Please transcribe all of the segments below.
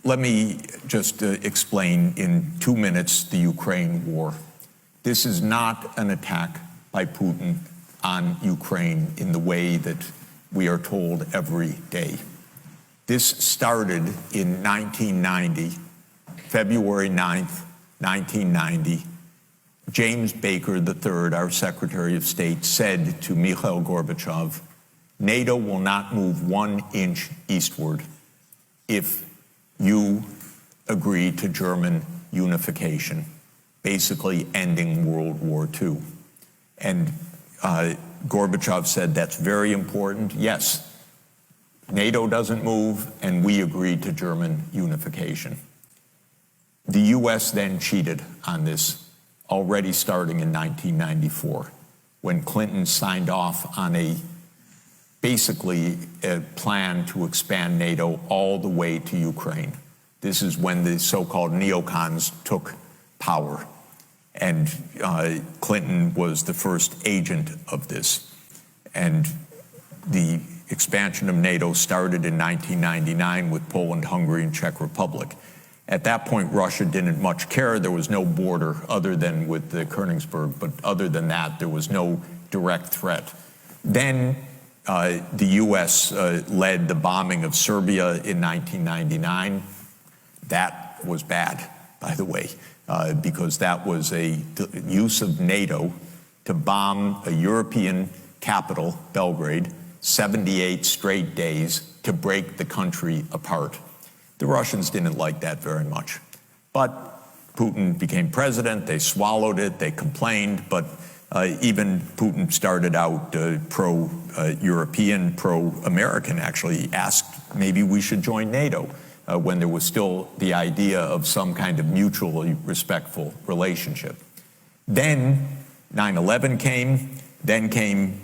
let me just explain in 2 minutes the Ukraine war. This is not an attack by Putin on Ukraine in the way that we are told every day. This started in 1990, February 9th, 1990. James Baker III, our Secretary of State, said to Mikhail Gorbachev, NATO will not move 1 inch eastward if you agree to German unification, basically ending World War II. And Gorbachev said, that's very important. Yes, NATO doesn't move, and we agreed to German unification. The US then cheated on this, already starting in 1994, when Clinton signed off on basically a plan to expand NATO all the way to Ukraine. This is when the so-called neocons took power, and Clinton was the first agent of this. And the expansion of NATO started in 1999 with Poland, Hungary, and Czech Republic. At that point, Russia didn't much care. There was no border other than with the Königsberg, but other than that, there was no direct threat. Then the US led the bombing of Serbia in 1999. That was bad, by the way, because that was a use of NATO to bomb a European capital, Belgrade, 78 straight days to break the country apart. The Russians didn't like that very much. But Putin became president, they swallowed it, they complained, but even Putin started out pro-European, pro-American, actually asked maybe we should join NATO when there was still the idea of some kind of mutually respectful relationship. Then 9/11 came, then came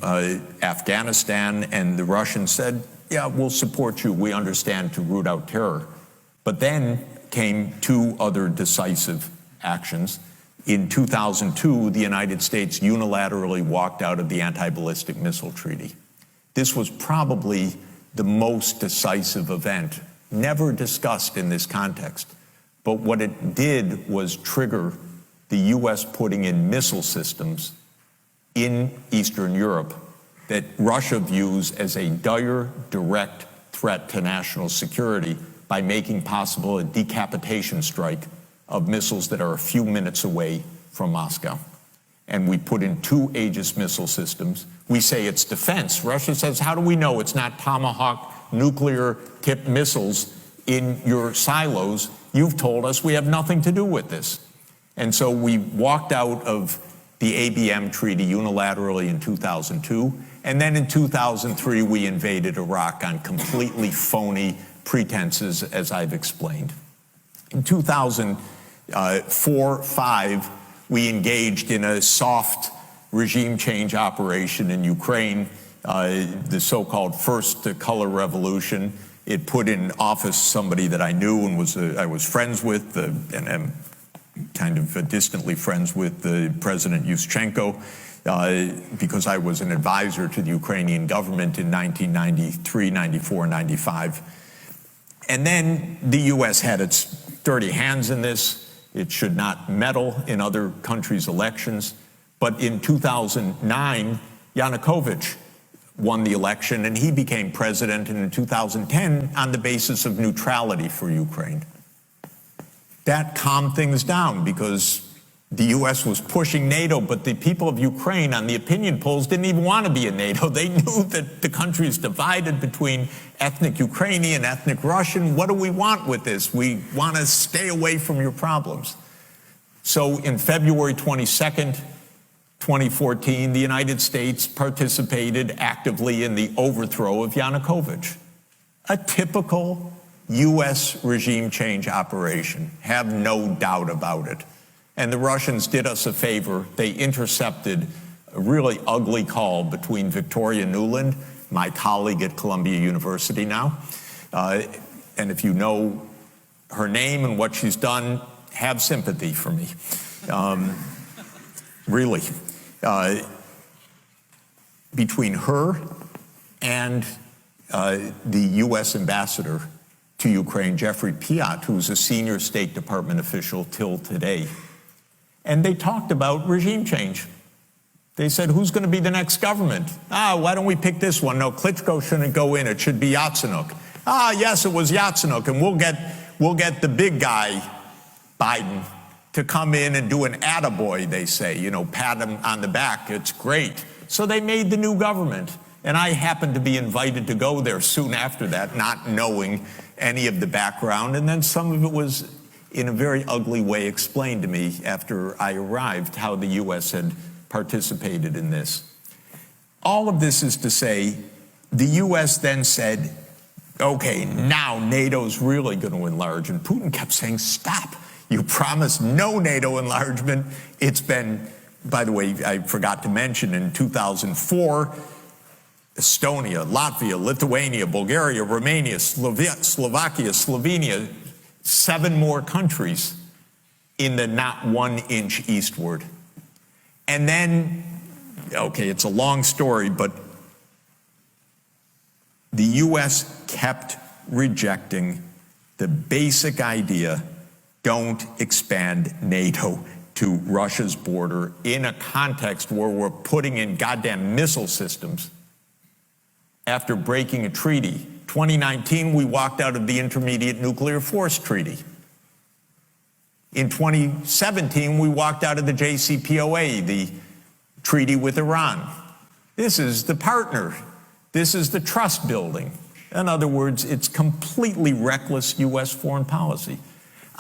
Afghanistan, and the Russians said, yeah, we'll support you, we understand, to root out terror. But then came 2 other decisive actions. In 2002, the United States unilaterally walked out of the Anti-Ballistic Missile Treaty. This was probably the most decisive event, never discussed in this context. But what it did was trigger the US putting in missile systems in Eastern Europe that Russia views as a dire, direct threat to national security by making possible a decapitation strike of missiles that are a few minutes away from Moscow. And we put in 2 Aegis missile systems. We say it's defense. Russia says, how do we know it's not Tomahawk nuclear-tipped missiles in your silos? You've told us we have nothing to do with this. And so we walked out of the ABM treaty unilaterally in 2002. And then in 2003, we invaded Iraq on completely phony pretenses, as I've explained. In 2004-05, we engaged in a soft regime change operation in Ukraine, the so-called First Color Revolution. It put in office somebody that I knew and I was friends with, and am kind of distantly friends with President Yushchenko, because I was an advisor to the Ukrainian government in 1993, 94, 95. And then the US had its dirty hands in this. It should not meddle in other countries' elections. But in 2009, Yanukovych won the election and he became president, and in 2010 on the basis of neutrality for Ukraine. That calmed things down because the US was pushing NATO, but the people of Ukraine on the opinion polls didn't even want to be in NATO. They knew that the country is divided between ethnic Ukrainian, ethnic Russian. What do we want with this? We want to stay away from your problems. So in February 22nd, 2014, the United States participated actively in the overthrow of Yanukovych. A typical US regime change operation, have no doubt about it. And the Russians did us a favor. They intercepted a really ugly call between Victoria Nuland, my colleague at Columbia University now, and if you know her name and what she's done, have sympathy for me. Really. Between her and the US ambassador to Ukraine, Jeffrey Piat, who's a senior State Department official till today. And they talked about regime change. They said, who's going to be the next government? Why don't we pick this one? No, Klitschko shouldn't go in. It should be Yatsenyuk. Yes, it was Yatsenyuk, and we'll get the big guy, Biden, to come in and do an attaboy, they say, pat him on the back. It's great. So they made the new government. And I happened to be invited to go there soon after that, not knowing any of the background. And then some of it was in a very ugly way explained to me after I arrived, how the U.S. had participated in this. All of this is to say, the U.S. then said, okay, now NATO's really going to enlarge. And Putin kept saying, stop. You promised no NATO enlargement. It's been, by the way, I forgot to mention, in 2004, Estonia, Latvia, Lithuania, Bulgaria, Romania, Slovakia, Slovenia, 7 more countries in the not 1 inch eastward. And then, okay, it's a long story, but the U.S. kept rejecting the basic idea, don't expand NATO to Russia's border in a context where we're putting in goddamn missile systems after breaking a treaty. 2019, we walked out of the Intermediate Nuclear Force Treaty. In 2017, we walked out of the JCPOA, the treaty with Iran. This is the partner. This is the trust building. In other words, it's completely reckless U.S. foreign policy.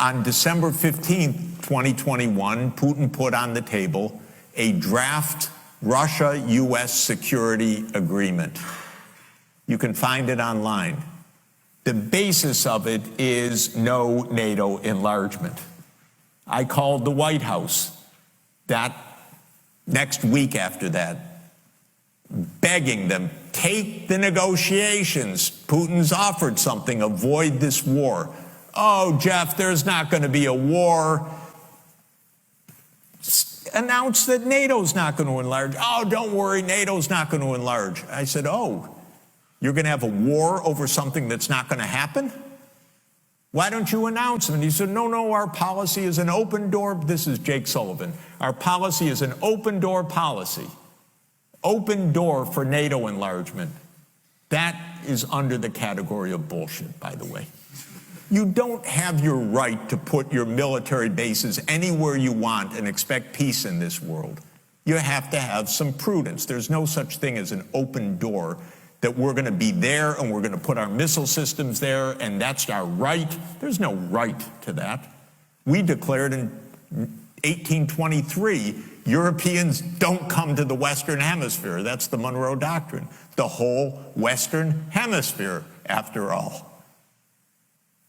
On December 15th, 2021, Putin put on the table a draft Russia-U.S. security agreement. You can find it online. The basis of it is no NATO enlargement. I called the White House that next week after that, begging them, take the negotiations. Putin's offered something, avoid this war. Oh, Jeff, there's not going to be a war. Announce that NATO's not going to enlarge. Oh, don't worry, NATO's not going to enlarge. I said, oh, you're going to have a war over something that's not going to happen? Why don't you announce it? And he said, no, our policy is an open door. This is Jake Sullivan. Our policy is an open door policy. Open door for NATO enlargement. That is under the category of bullshit, by the way. You don't have your right to put your military bases anywhere you want and expect peace in this world. You have to have some prudence. There's no such thing as an open door that we're going to be there and we're going to put our missile systems there and that's our right. There's no right to that. We declared in 1823, Europeans don't come to the Western Hemisphere. That's the Monroe Doctrine. The whole Western Hemisphere, after all.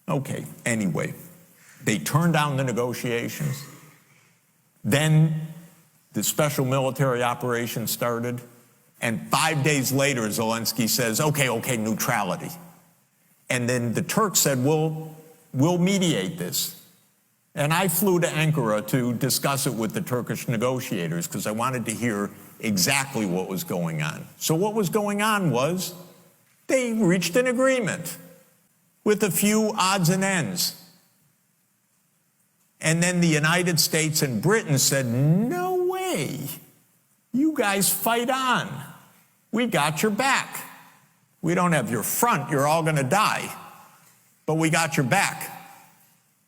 Okay, anyway, they turned down the negotiations. Then the special military operation started. And 5 days later, Zelensky says, okay, neutrality. And then the Turks said, we'll mediate this. And I flew to Ankara to discuss it with the Turkish negotiators because I wanted to hear exactly what was going on. So what was going on was they reached an agreement with a few odds and ends. And then the United States and Britain said, no way, you guys fight on. We got your back. We don't have your front, you're all going to die. But we got your back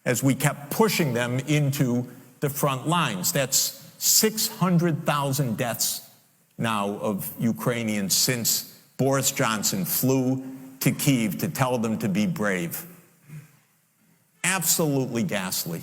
as we kept pushing them into the front lines. That's 600,000 deaths now of Ukrainians since Boris Johnson flew to Kyiv to tell them to be brave. Absolutely ghastly.